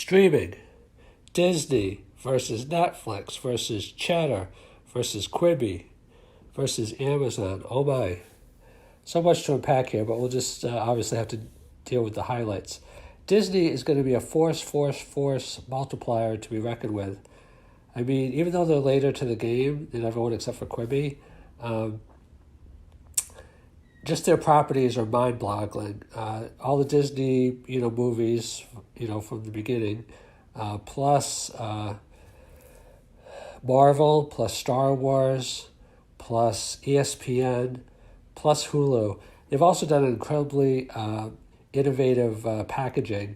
Streaming, Disney versus Netflix versus Cheddar versus Quibi versus Amazon. Oh my. So much to unpack here, but we'll just obviously have to deal with the highlights. Disney is going to be a force multiplier to be reckoned with. I mean, even though they're later to the game than everyone except for Quibi, just their properties are mind-boggling. All the Disney, movies, from the beginning, plus Marvel, plus Star Wars, plus ESPN, plus Hulu. They've also done incredibly innovative packaging,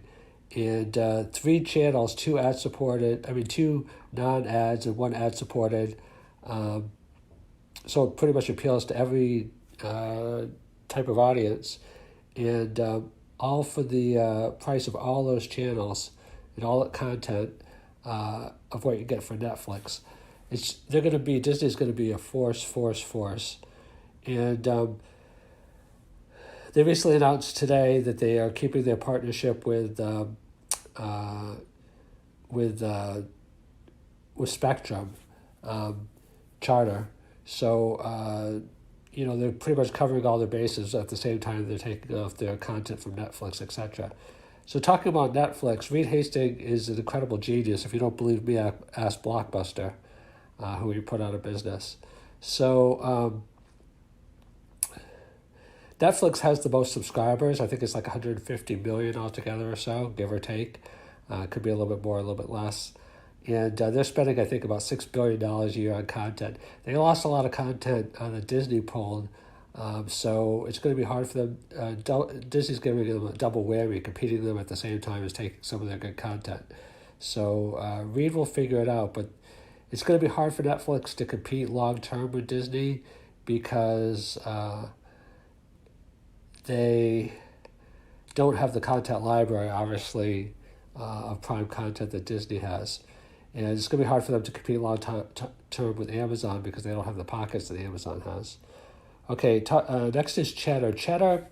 and 3 channels, 2 ad-supported, 2 non-ads and 1 ad-supported. So it pretty much appeals to every type of audience, and all for the price of all those channels and all that content of what you get for Netflix. Disney's going to be a force, and they recently announced today that they are keeping their partnership with Spectrum, Charter. So they're pretty much covering all their bases at the same time they're taking off their content from Netflix, etc. So talking about Netflix, Reed Hastings is an incredible genius. If you don't believe me, ask Blockbuster, who he put out of business. So Netflix has the most subscribers. I think it's like 150 million altogether or so, give or take. Could be a little bit more, a little bit less. And they're spending, I think, about $6 billion a year on content. They lost a lot of content that Disney pulled, so it's going to be hard for them. Disney's giving them a double whammy, competing them at the same time as taking some of their good content. So Reed will figure it out, but it's going to be hard for Netflix to compete long-term with Disney because they don't have the content library, obviously, of prime content that Disney has. And it's going to be hard for them to compete long-term with Amazon because they don't have the pockets that Amazon has. Okay, next is Cheddar. Cheddar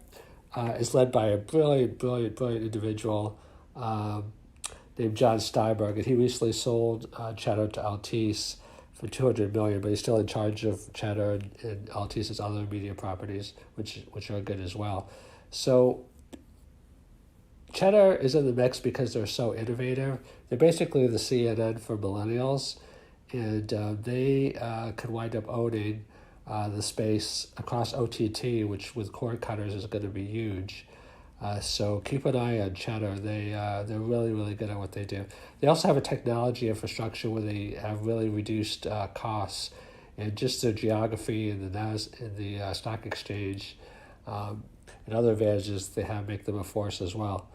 is led by a brilliant individual named John Steinberg, and he recently sold Cheddar to Altice for $200 million, but he's still in charge of Cheddar and Altice's other media properties, which are good as well. So Cheddar is in the mix because they're so innovative. They're basically the CNN for millennials, and they could wind up owning the space across OTT, which with cord cutters is going to be huge. So keep an eye on Cheddar. They're really good at what they do. They also have a technology infrastructure where they have really reduced costs, and just their geography and the stock exchange and other advantages they have make them a force as well.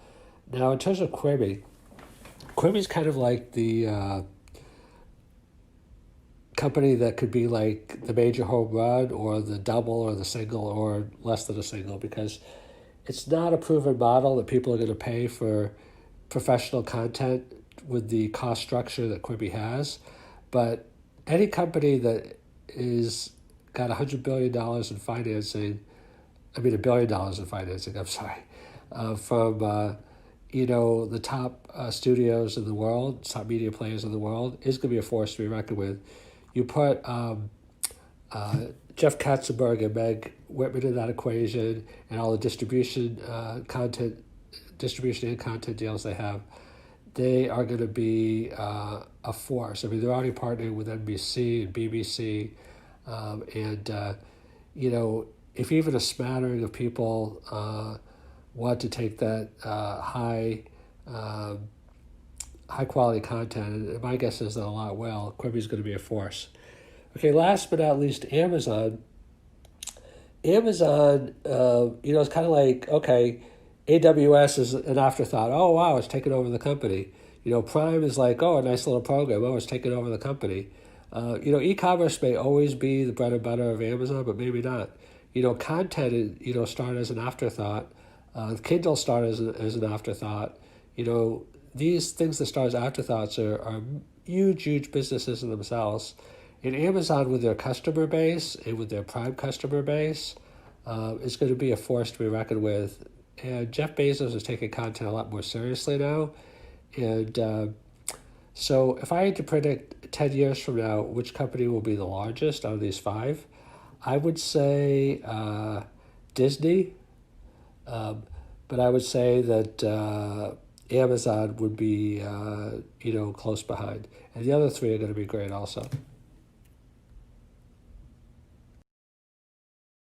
Now, in terms of Quibi's kind of like the company that could be like the major home run or the double or the single or less than a single, because it's not a proven model that people are going to pay for professional content with the cost structure that Quibi has. But any company that is got $100 billion in financing, $1 billion in financing, from the top studios in the world, top media players in the world, is going to be a force to be reckoned with. You put Jeff Katzenberg and Meg Whitman in that equation, and all the distribution and content deals they have, they are going to be a force. I mean, they're already partnering with NBC and BBC, if even a smattering of people want to take that high quality content, and my guess is that a lot will, Quibi's going to be a force. Okay, last but not least, Amazon. Amazon, it's kind of like, okay, AWS is an afterthought. Oh, wow, it's taken over the company. Prime is like, oh, a nice little program. Oh, it's taken over the company. E-commerce may always be the bread and butter of Amazon, but maybe not. Content, started as an afterthought. Kindle started as an afterthought. These things that start as afterthoughts are huge businesses in themselves. And Amazon, with their customer base and with their prime customer base, is going to be a force to be reckoned with. And Jeff Bezos is taking content a lot more seriously now. And so if I had to predict 10 years from now which company will be the largest out of these five, I would say Disney, but I would say that Amazon would be, close behind. And the other three are going to be great also.